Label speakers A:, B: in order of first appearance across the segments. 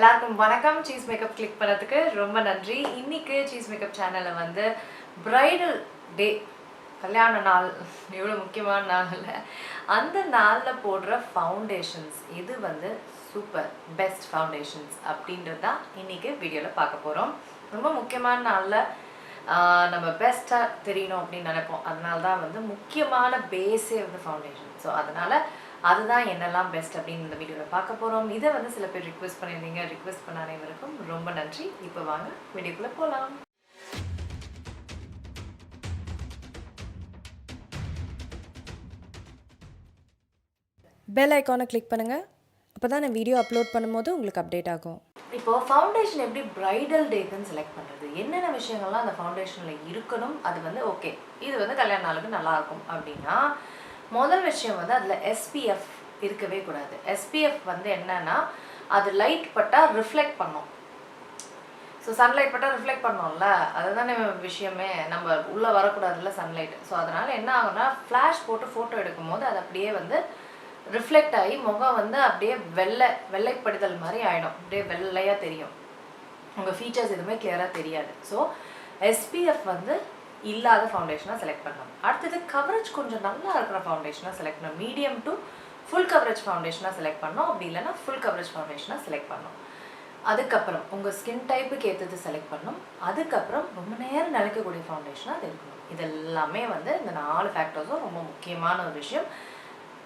A: எல்லாருக்கும் வணக்கம். Cheese makeup click பண்ணதுக்கு ரொம்ப நன்றி. இன்னைக்கு சீஸ் மேக்கப் சேனலில் வந்து பிரைடல் டே, கல்யாண நாள், எவ்வளோ முக்கியமான நாள் இல்லை, அந்த நாளில் போடுற ஃபவுண்டேஷன்ஸ் எது வந்து சூப்பர் பெஸ்ட் ஃபவுண்டேஷன்ஸ் அப்படின்றது தான் இன்றைக்கி வீடியோவில் பார்க்க போகிறோம். ரொம்ப முக்கியமான நாளில் நம்ம பெஸ்ட்டாக தெரியணும் அப்படின்னு நினைப்போம். அதனால தான் வந்து முக்கியமான பேஸே வந்து ஃபவுண்டேஷன். ஸோ அதனால் அதுதான் என்னெல்லாம் பெஸ்ட் அப்படின்னு இந்த வீடியோவில் பார்க்க போகிறோம். இதை வந்து சில பேர் ரிக்வெஸ்ட் பண்ணியிருந்தீங்க. ரிக்வெஸ்ட் பண்ண அனைவருக்கும் ரொம்ப நன்றி. இப்போ வாங்க வீடியோக்குள்ளே போகலாம்.
B: பெல் ஐக்கானை கிளிக் பண்ணுங்கள். அப்போ தான் நான் வீடியோ அப்லோட் பண்ணும்போது உங்களுக்கு அப்டேட் ஆகும்.
A: இப்போது ஃபவுண்டேஷன் எப்படி பிரைடல் டேக்குன்னு செலக்ட் பண்ணுறது, என்னென்ன விஷயங்கள்லாம் அந்த ஃபவுண்டேஷனில் இருக்கணும், அது வந்து ஓகே இது வந்து கல்யாண நாளுக்கு நல்லாயிருக்கும் அப்படின்னா, முதல் விஷயம் வந்து அதில் SPF இருக்கவே கூடாது. SPF வந்து என்னன்னா, அது லைட் பட்டால் ரிஃப்ளெக்ட் பண்ணும். ஸோ சன்லைட் பட்டால் ரிஃப்ளெக்ட் பண்ணோம்ல, அதுதானே விஷயமே. நம்ம உள்ளே வரக்கூடாதுல்ல சன்லைட். ஸோ அதனால் என்ன ஆகும்னா, ஃப்ளாஷ் போட்டு ஃபோட்டோ எடுக்கும் போது அது அப்படியே வந்து ரிஃப்ளெக்ட் ஆகி முகம் வந்து அப்படியே வெள்ளைப்படுதல் மாதிரி ஆகிடும். அப்படியே வெள்ளையாக தெரியும். உங்கள் ஃபீச்சர்ஸ் எதுவுமே கிளியராக தெரியாது. ஸோ SPF வந்து இல்லாத ஃபவுண்டேஷனாக செலக்ட் பண்ணணும். அடுத்தது கவரேஜ் கொஞ்சம் நல்லா இருக்கிற ஃபவுண்டேஷனாக செலக்ட் பண்ணணும். மீடியம் டு ஃபுல் கவரேஜ் ஃபவுண்டேஷனாக செலக்ட் பண்ணோம். அப்படி இல்லைன்னா ஃபுல் கவரேஜ் ஃபவுண்டேஷனாக செலக்ட் பண்ணணும். அதுக்கப்புறம் உங்கள் ஸ்கின் டைப்புக்கு ஏற்றது செலக்ட் பண்ணணும். அதுக்கப்புறம் ரொம்ப நேரம் நிலைக்கக்கூடிய ஃபவுண்டேஷனாக அது இருக்கணும். இதெல்லாமே வந்து இந்த 4 ஃபேக்டர்ஸும் ரொம்ப முக்கியமான ஒரு விஷயம்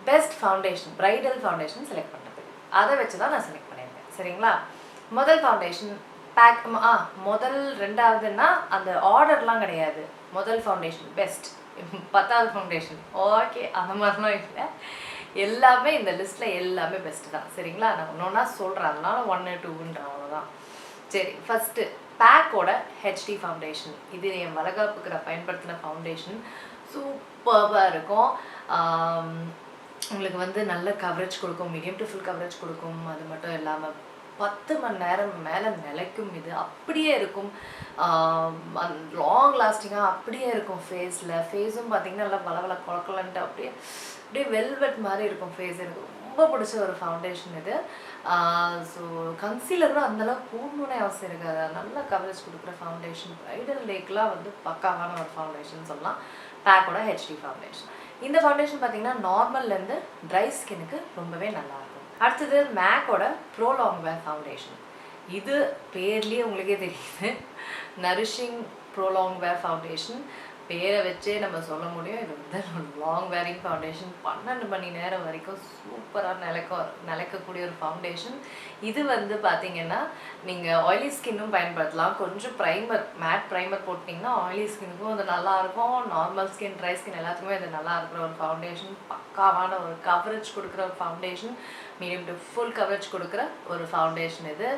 A: best foundation, bridal foundation select பண்ணுறதுக்கு. அதை வச்சு தான் நான் செலக்ட் பண்ணியிருக்கேன். சரிங்களா? முதல் ஃபவுண்டேஷன் பேக் முதல் 2வதுன்னா அந்த ஆர்டர்லாம் கிடையாது. முதல் ஃபவுண்டேஷன் பெஸ்ட், 10வது ஃபவுண்டேஷன் ஓகே, அந்த மாதிரிலாம் இல்லை. எல்லாமே இந்த லிஸ்ட்டில் எல்லாமே பெஸ்ட்டு தான். சரிங்களா? நான் ஒன்றா சொல்கிறேன், அதனால 1 2ன்ற அவ்வளோதான். சரி, ஃபஸ்ட்டு பேக்கோட HD ஃபவுண்டேஷன். இது என் வளகாப்புக்கு நான் பயன்படுத்தின ஃபவுண்டேஷன். சூப்பராக இருக்கும். உங்களுக்கு வந்து நல்ல கவரேஜ் கொடுக்கும், மீடியம் டு ஃபுல் கவரேஜ் கொடுக்கும். அது மட்டும் இல்லாமல் 10 மணி நேரம் மேலே நிலைக்கும். இது அப்படியே இருக்கும், லாங் லாஸ்டிங்காக அப்படியே இருக்கும். ஃபேஸும் பார்த்திங்கன்னா நல்லா வளவள குழக்கலன்ட்டு அப்படியே வெல்வெட் மாதிரி இருக்கும் ஃபேஸ். எனக்கு ரொம்ப பிடிச்ச ஒரு ஃபவுண்டேஷன் இது. ஸோ கன்சீலரும் அந்தளவுக்கு போடணுன்னே அவசியம் இருக்காது. நல்ல கவரேஜ் கொடுக்குற ஃபவுண்டேஷன். பிரைடல் டேக்கெலாம் வந்து பக்காவான ஒரு ஃபவுண்டேஷன் சொல்லலாம். பேக்கோட HD ஃபவுண்டேஷன். இந்த ஃபவுண்டேஷன் பார்த்திங்கன்னா நார்மல்லேருந்து ட்ரை ஸ்கின்னுக்கு ரொம்பவே நல்லாயிருக்கும். அடுத்தது மேக்கோட ப்ரோ லாங்வேர் ஃபவுண்டேஷன். இது பேர்லேயே உங்களுக்கே தெரியுது, நரிஷிங் ப்ரோ லாங்வேர் ஃபவுண்டேஷன். பேரை வச்சே நம்ம சொல்ல முடியும், இது வந்து லாங் வேரிங் ஃபவுண்டேஷன். 12 மணி நேரம் வரைக்கும் சூப்பராக நிலைக்கக்கூடிய ஒரு ஃபவுண்டேஷன். இது வந்து பார்த்திங்கன்னா நீங்கள் ஆயிலி ஸ்கின்னும் பயன்படுத்தலாம். கொஞ்சம் மேட் ப்ரைமர் போட்டிங்கன்னா ஆயிலி ஸ்கின்னுக்கும் அது நல்லாயிருக்கும். நார்மல் ஸ்கின், ட்ரை ஸ்கின் எல்லாத்துக்குமே இது நல்லா இருக்கிற ஒரு ஃபவுண்டேஷன். பக்காவான ஒரு கவரேஜ் கொடுக்குற ஒரு foundation. Medium to full coverage கொடுக்குற ஒரு ஃபவுண்டேஷன் இது.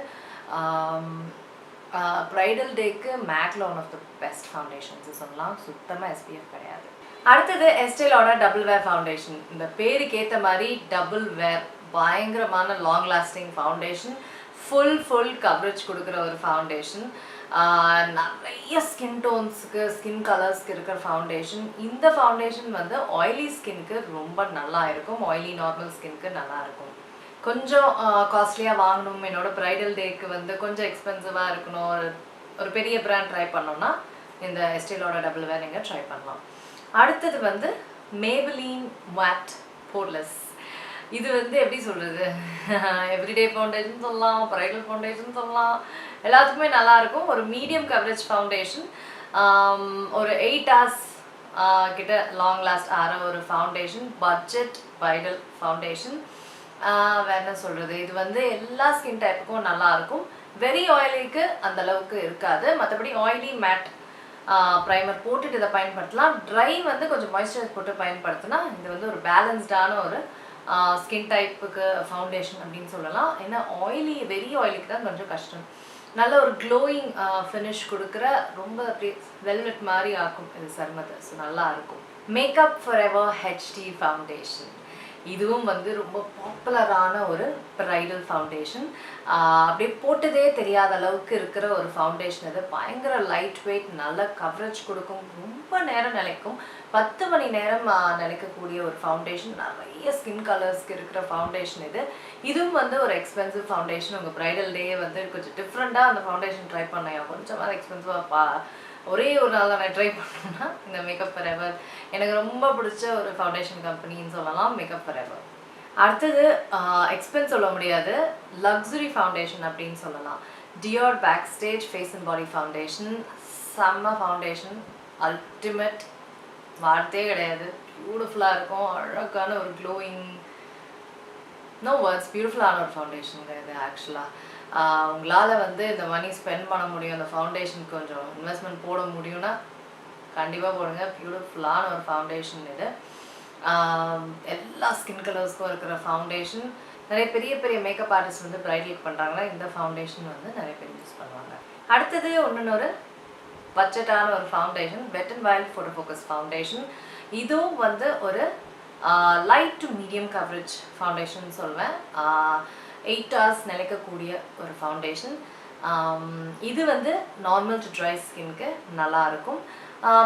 A: ப்ரைடல் டேக்கு மேக்கில் one of the best foundations சொல்லலாம். சுத்தமாக SPF கிடையாது. அடுத்தது Estée Lauder டபுள் வேர் ஃபவுண்டேஷன். இந்த பேருக்கு ஏற்ற மாதிரி டபுள் வேர், பயங்கரமான long lasting foundation. Full coverage கொடுக்குற ஒரு ஃபவுண்டேஷன். நிறைய ஸ்கின் டோன்ஸுக்கு, ஸ்கின் கலர்ஸ்க்கு இருக்கிற ஃபவுண்டேஷன். இந்த ஃபவுண்டேஷன் வந்து ஆயிலி ஸ்கின்க்கு ரொம்ப நல்லா இருக்கும். ஆயிலி நார்மல் ஸ்கின்க்கு நல்லாயிருக்கும். கொஞ்சம் காஸ்ட்லியாக வாங்கணும், என்னோட ப்ரைடல் டேக்கு வந்து கொஞ்சம் எக்ஸ்பென்சிவாக இருக்கணும், ஒரு பெரிய பிராண்ட் ட்ரை பண்ணோன்னா இந்த Estée Lauder டபுள் வேர் நீங்கள் ட்ரை பண்ணலாம். அடுத்தது வந்து Maybelline மேட் Poreless. இது வந்து எப்படி சொல்கிறது, எவ்ரிடே ஃபவுண்டேஷன் சொல்லலாம், ப்ரைடல் ஃபவுண்டேஷன் சொல்லலாம், எல்லாத்துக்குமே நல்லாயிருக்கும். ஒரு மீடியம் கவரேஜ் ஃபவுண்டேஷன். ஒரு 8 hours கிட்ட லாங் லாஸ்ட் ஆகிற ஒரு ஃபவுண்டேஷன். Budget bridal foundation. வேறு என்ன சொல்கிறது, இது வந்து எல்லா ஸ்கின் டைப்புக்கும் நல்லாயிருக்கும். வெரி ஆயிலிக்கு அந்தளவுக்கு இருக்காது. மற்றபடி ஆயிலி மேட் ப்ரைமர் போட்டுட்டு இதை பயன்படுத்தலாம். ட்ரை வந்து கொஞ்சம் மாய்ஸ்சரைஸ் போட்டு பயன்படுத்தினா இது வந்து ஒரு பேலன்ஸ்டான ஒரு ஸ்கின் டைப்புக்கு ஃபவுண்டேஷன் அப்படின்னு சொல்லலாம். ஏன்னா வெரி ஆயிலிக்கு தான் கொஞ்சம் கஷ்டம். நல்ல ஒரு க்ளோயிங் ஃபினிஷ் கொடுக்குற, ரொம்ப அப்படியே வெல்வெட் மாதிரி ஆக்கும் இது சருமத்தை. ஸோ நல்லாயிருக்கும். Makeup for ever HD foundation. இதுவும் வந்து ரொம்ப பாப்புலரான ஒரு ப்ரைடல் ஃபவுண்டேஷன். அப்படியே போட்டதே தெரியாத அளவுக்கு இருக்கிற ஒரு ஃபவுண்டேஷன் இது. பயங்கர லைட் வெயிட், நல்ல கவரேஜ் கொடுக்கும், ரொம்ப நேரம் நிலைக்கும். 10 மணி நேரம் நிலைக்கக்கூடிய ஒரு ஃபவுண்டேஷன். நிறைய ஸ்கின் கலர்ஸ்க்கு இருக்கிற ஃபவுண்டேஷன் இது. இதுவும் வந்து ஒரு எக்ஸ்பென்சிவ் ஃபவுண்டேஷன். உங்கள் ப்ரைடல் டே வந்து கொஞ்சம் டிஃப்ரெண்ட்டாக அந்த ஃபவுண்டேஷன் ட்ரை பண்ணேன். கொஞ்சமாக எக்ஸ்பென்சிவாக ஒரே ஒரு நாள் நான் ட்ரை பண்ணேன்னா இந்த மேக்கப் ஃபாரெவர் எனக்கு ரொம்ப பிடிச்ச ஒரு ஃபவுண்டேஷன் கம்பெனின்னு சொல்லலாம், மேக்கப் ஃபாரெவர். அடுத்தது எக்ஸ்பென்ஸ் சொல்ல முடியாது, லக்ஸுரி ஃபவுண்டேஷன் அப்படின்னு சொல்லலாம். Dior backstage face and body foundation. செம்ம ஃபவுண்டேஷன், அல்டிமேட், வார்த்தையே கிடையாது. பியூட்டிஃபுல்லாக இருக்கும், அழகான ஒரு க்ளோயிங், நோ வேர்ட்ஸ், பியூட்டிஃபுல்லான ஒரு ஃபவுண்டேஷனுங்க இது. ஆக்சுவலாக உங்களால் வந்து இந்த மணி ஸ்பெண்ட் பண்ண முடியும், இந்த ஃபவுண்டேஷன் கொஞ்சம் இன்வெஸ்ட்மெண்ட் போட முடியும்னா கண்டிப்பாக போடுங்க. பியூட்டிஃபுல்லான ஒரு ஃபவுண்டேஷன் இது. எல்லா ஸ்கின் கலர்ஸ்க்கும் இருக்கிற ஃபவுண்டேஷன். நிறைய பெரிய பெரிய மேக்கப் ஆர்டிஸ்ட் வந்து ப்ரைடலுக்கு பண்ணுறாங்கன்னா இந்த ஃபவுண்டேஷன் வந்து நிறைய பேர் யூஸ் பண்ணுவாங்க. அடுத்தது ஒரு பட்ஜெட்டான ஒரு foundation, wet and wild photo focus foundation. இதுவும் வந்து ஒரு light to medium coverage foundation சொல்வேன். 8 hours நிலைக்கக்கூடிய ஒரு ஃபவுண்டேஷன். இது வந்து நார்மல் டு ட்ரை ஸ்கின்க்கு நல்லாயிருக்கும்.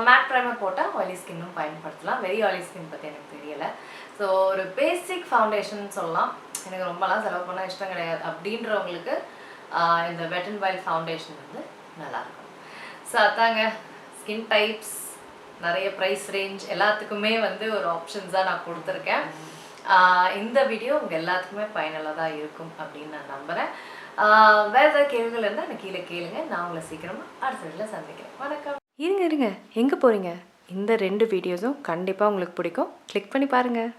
A: மேட் ப்ரைமர் போட்டால் ஆயிலி ஸ்கின்னும் பயன்படுத்தலாம். வெரி ஆயிலி ஸ்கின் பற்றி எனக்கு தெரியலை. ஸோ ஒரு பேசிக் ஃபவுண்டேஷன் சொல்லலாம். எனக்கு ரொம்பலாம் செலவு பண்ணால் இஷ்டம் கிடையாது அப்படின்றவங்களுக்கு இந்த வெட் அண்ட் வைல்ட் ஃபவுண்டேஷன் வந்து நல்லாயிருக்கும். ஸோ அதாங்க ஸ்கின் டைப்ஸ், நிறைய ப்ரைஸ் ரேஞ்ச் எல்லாத்துக்குமே வந்து ஒரு ஆப்ஷன்ஸாக நான் கொடுத்துருக்கேன். இந்த வீடியோ உங்கள் எல்லாத்துக்குமே பயனுள்ளதாக இருக்கும் அப்படின்னு நான் நம்புகிறேன். வேறு ஏதாவது கேள்விகள் இருந்தால் எனக்கு கீழே கேளுங்க. நான் உங்களை சீக்கிரமாக அடுத்த வீடியோவில் சந்திக்கிறேன். வணக்கம்.
B: இருங்க எங்கே போகிறீங்க? இந்த 2 வீடியோஸும் கண்டிப்பாக உங்களுக்கு பிடிக்கும். கிளிக் பண்ணி பாருங்கள்.